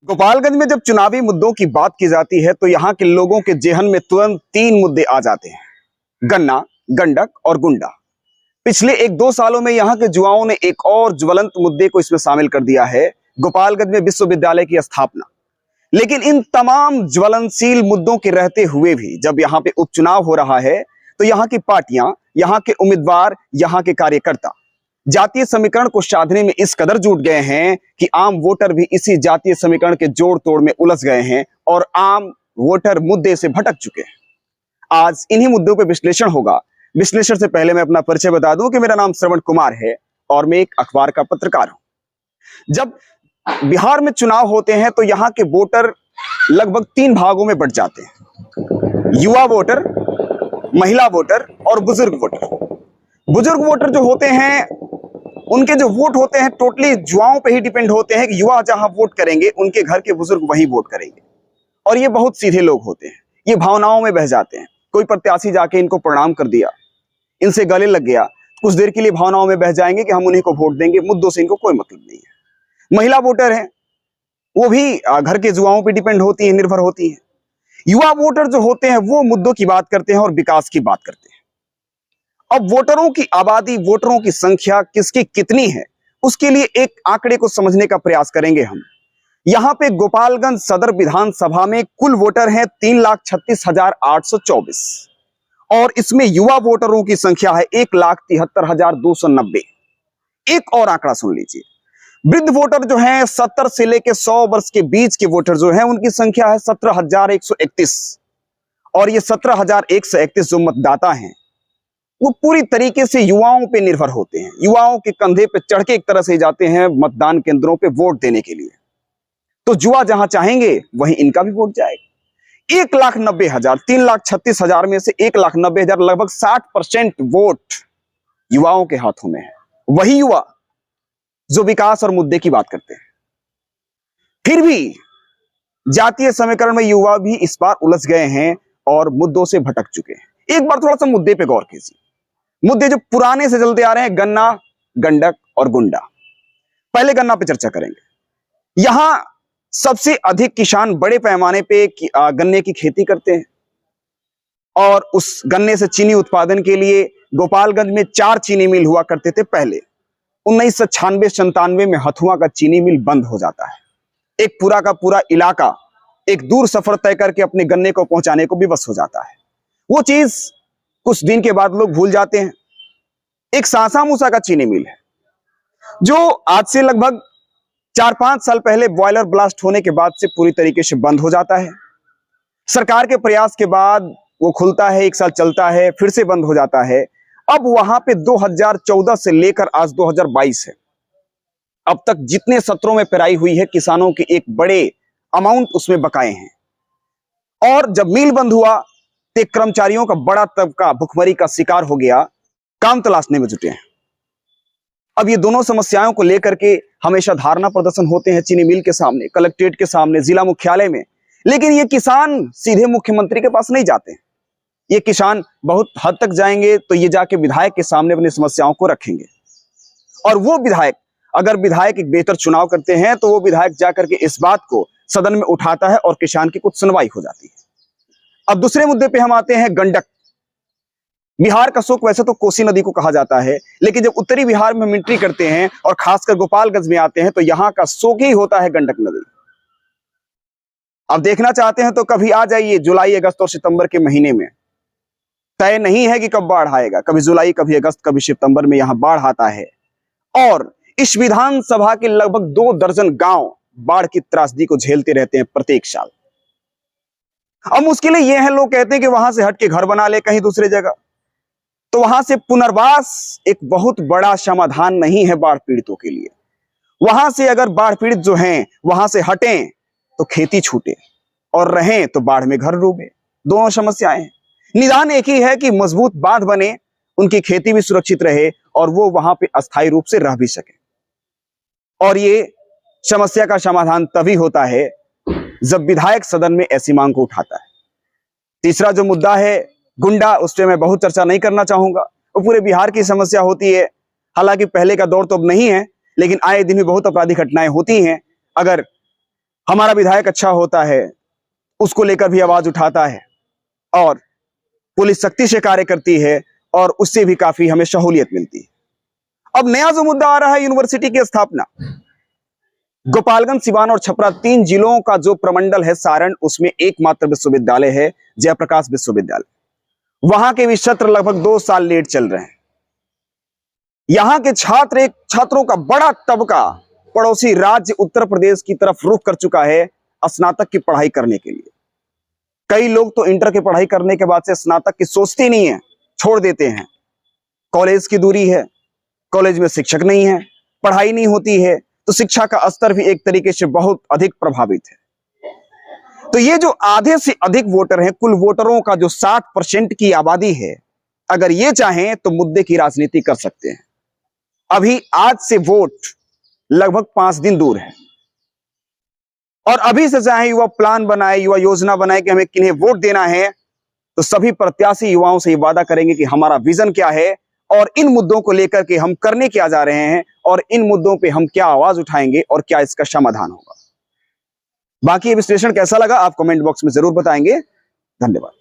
गोपालगंज में जब चुनावी मुद्दों की बात की जाती है तो यहाँ के लोगों के जेहन में तुरंत तीन मुद्दे आ जाते हैं। गन्ना, गंडक और गुंडा। पिछले एक दो सालों में यहाँ के युवाओं ने एक और ज्वलंत मुद्दे को इसमें शामिल कर दिया है, गोपालगंज में विश्वविद्यालय की स्थापना। लेकिन इन तमाम ज्वलनशील मुद्दों के रहते हुए भी जब यहाँ पे उपचुनाव हो रहा है तो यहाँ की पार्टियां, यहाँ के उम्मीदवार, यहाँ के कार्यकर्ता जातीय समीकरण को साधने में इस कदर जुट गए हैं कि आम वोटर भी इसी जातीय समीकरण के जोड़ तोड़ में उलझ गए हैं और आम वोटर मुद्दे से भटक चुके हैं। आज इन्हीं मुद्दों पर विश्लेषण होगा। विश्लेषण से पहले मैं अपना परिचय बता दूं कि मेरा नाम श्रवण कुमार है और मैं एक अखबार का पत्रकार हूं। जब बिहार में चुनाव होते हैं तो यहाँ के वोटर लगभग तीन भागों में बंट जाते हैं: युवा वोटर, महिला वोटर और बुजुर्ग वोटर। बुजुर्ग वोटर जो होते हैं उनके जो वोट होते हैं टोटली युवाओं पे ही डिपेंड होते हैं कि युवा जहां वोट करेंगे उनके घर के बुजुर्ग वहीं वोट करेंगे। और ये बहुत सीधे लोग होते हैं, ये भावनाओं में बह जाते हैं। कोई प्रत्याशी जाके इनको प्रणाम कर दिया, इनसे गले लग गया, कुछ देर के लिए भावनाओं में बह जाएंगे कि हम उन्हीं को वोट देंगे, मुद्दों से इनको कोई मतलब नहीं है। महिला वोटर है, वो भी घर के युवाओं पर डिपेंड होती है, निर्भर होती है। युवा वोटर जो होते हैं वो मुद्दों की बात करते हैं और विकास की बात करते हैं। अब वोटरों की आबादी, वोटरों की संख्या किसकी कितनी है, उसके लिए एक आंकड़े को समझने का प्रयास करेंगे हम। यहां पे गोपालगंज सदर विधानसभा में कुल वोटर हैं 3,36,824 और इसमें युवा वोटरों की संख्या है 1,73,290। एक और आंकड़ा सुन लीजिए, वृद्ध वोटर जो हैं 70 से लेकर 100 वर्ष के बीच के वोटर जो हैं उनकी संख्या है 17,131 और ये 17,131 जो मतदाता हैं वो पूरी तरीके से युवाओं पे निर्भर होते हैं। युवाओं के कंधे पे चढ़ के एक तरह से जाते हैं मतदान केंद्रों पे वोट देने के लिए। तो युवा जहां चाहेंगे वहीं इनका भी वोट जाएगा। 1,90,000, 3,36,000 में से 1,90,000, लगभग 60% वोट युवाओं के हाथों में है। वही युवा जो विकास और मुद्दे की बात करते हैं। फिर भी जातीय समीकरण में युवा भी इस बार उलझ गए हैं और मुद्दों से भटक चुके हैं। एक बार थोड़ा सा मुद्दे पे गौर कीजिए। मुद्दे जो पुराने से चलते आ रहे हैं, गन्ना, गंडक और गुंडा। पहले गन्ना पे चर्चा करेंगे। यहां सबसे अधिक किसान बड़े पैमाने पे गन्ने की खेती करते हैं और उस गन्ने से चीनी उत्पादन के लिए गोपालगंज में 4 चीनी मिल हुआ करते थे पहले। 1996-97 में हथुआ का चीनी मिल बंद हो जाता है। एक पूरा का पूरा इलाका एक दूर सफर तय करके अपने गन्ने को पहुंचाने को विवश हो जाता है। वो चीज कुछ दिन के बाद लोग भूल जाते हैं। एक सासा मूसा का चीनी मिल है जो आज से लगभग 4-5 साल पहले बॉयलर ब्लास्ट होने के बाद से पूरी तरीके से बंद हो जाता है। सरकार के प्रयास के बाद वो खुलता है, 1 साल चलता है, फिर से बंद हो जाता है। अब वहां पे 2014 से लेकर आज 2022 है, अब तक जितने सत्रों में पेराई हुई है किसानों के एक बड़े अमाउंट उसमें बकाए हैं। और जब मिल बंद हुआ तो कर्मचारियों का बड़ा तबका भुखमरी का शिकार हो गया, काम तलाशने में जुटे हैं। अब ये दोनों समस्याओं को लेकर के हमेशा धारणा प्रदर्शन होते हैं चीनी मिल के सामने, कलेक्ट्रेट के सामने, जिला मुख्यालय में। लेकिन ये किसान सीधे मुख्यमंत्री के पास नहीं जाते। ये किसान बहुत हद तक जाएंगे तो ये जाके विधायक के सामने अपनी समस्याओं को रखेंगे और वो विधायक, अगर विधायक एक बेहतर चुनाव करते हैं तो वो विधायक जाकर के इस बात को सदन में उठाता है और किसान की कुछ सुनवाई हो जाती है। अब दूसरे मुद्दे पे हम आते हैं, गंडक। बिहार का शोक वैसे तो कोसी नदी को कहा जाता है, लेकिन जब उत्तरी बिहार में हम एंट्री करते हैं और खासकर गोपालगंज में आते हैं तो यहां का शोक ही होता है गंडक नदी। अब देखना चाहते हैं तो कभी आ जाइए जुलाई, अगस्त और सितंबर के महीने में। तय नहीं है कि कब बाढ़ आएगा, कभी जुलाई, कभी अगस्त, कभी सितंबर में यहां बाढ़ आता है। और इस विधानसभा के लगभग 2 दर्जन गांव बाढ़ की त्रासदी को झेलते रहते हैं प्रत्येक साल। अब मुश्किलें ये हैं, लोग कहते हैं कि वहां से हट के घर बना ले कहीं दूसरी जगह, तो वहां से पुनर्वास एक बहुत बड़ा समाधान नहीं है बाढ़ पीड़ितों के लिए। वहां से अगर बाढ़ पीड़ित जो हैं वहां से हटें तो खेती छूटे और रहें तो बाढ़ में घर डूबे। दोनों समस्याएं हैं। निदान एक ही है कि मजबूत बांध बने, उनकी खेती भी सुरक्षित रहे और वो वहां पे अस्थायी रूप से रह भी सके। और ये समस्या का समाधान तभी होता है जब विधायक सदन में ऐसी मांग को उठाता है। तीसरा जो मुद्दा है गुंडा, उस पर मैं बहुत चर्चा नहीं करना चाहूंगा। वो पूरे बिहार की समस्या होती है। हालांकि पहले का दौर तो अब नहीं है, लेकिन आए दिन भी बहुत आपराधिक घटनाएं होती हैं। अगर हमारा विधायक अच्छा होता है, उसको लेकर भी आवाज उठाता है, और पुलिस सख्ती से कार्य करती है और उससे भी काफी हमें सहूलियत मिलती है। अब नया जो मुद्दा आ रहा है यूनिवर्सिटी की स्थापना, गोपालगंज, सिवान और छपरा 3 जिलों का जो प्रमंडल है सारण, उसमें एकमात्र विश्वविद्यालय है जयप्रकाश विश्वविद्यालय। वहां के भी सत्र लगभग 2 साल लेट चल रहे हैं। यहां के छात्रों का बड़ा तबका पड़ोसी राज्य उत्तर प्रदेश की तरफ रुख कर चुका है स्नातक की पढ़ाई करने के लिए। कई लोग तो इंटर की पढ़ाई करने के बाद से स्नातक की सोचते नहीं है, छोड़ देते हैं। कॉलेज की दूरी है, कॉलेज में शिक्षक नहीं है, पढ़ाई नहीं होती है, तो शिक्षा का स्तर भी एक तरीके से बहुत अधिक प्रभावित है। तो ये जो आधे से अधिक वोटर हैं, कुल वोटरों का जो 60% की आबादी है, अगर ये चाहें तो मुद्दे की राजनीति कर सकते हैं। अभी आज से वोट लगभग 5 दिन दूर है, और अभी से चाहे युवा प्लान बनाए, युवा योजना बनाए कि हमें किन्हें वोट देना है, तो सभी प्रत्याशी युवाओं से ये वादा करेंगे कि हमारा विजन क्या है और इन मुद्दों को लेकर के हम करने क्या जा रहे हैं, और इन मुद्दों पे हम क्या आवाज उठाएंगे और क्या इसका समाधान होगा। बाकी ये विश्लेषण कैसा लगा आप कमेंट बॉक्स में जरूर बताएंगे। धन्यवाद।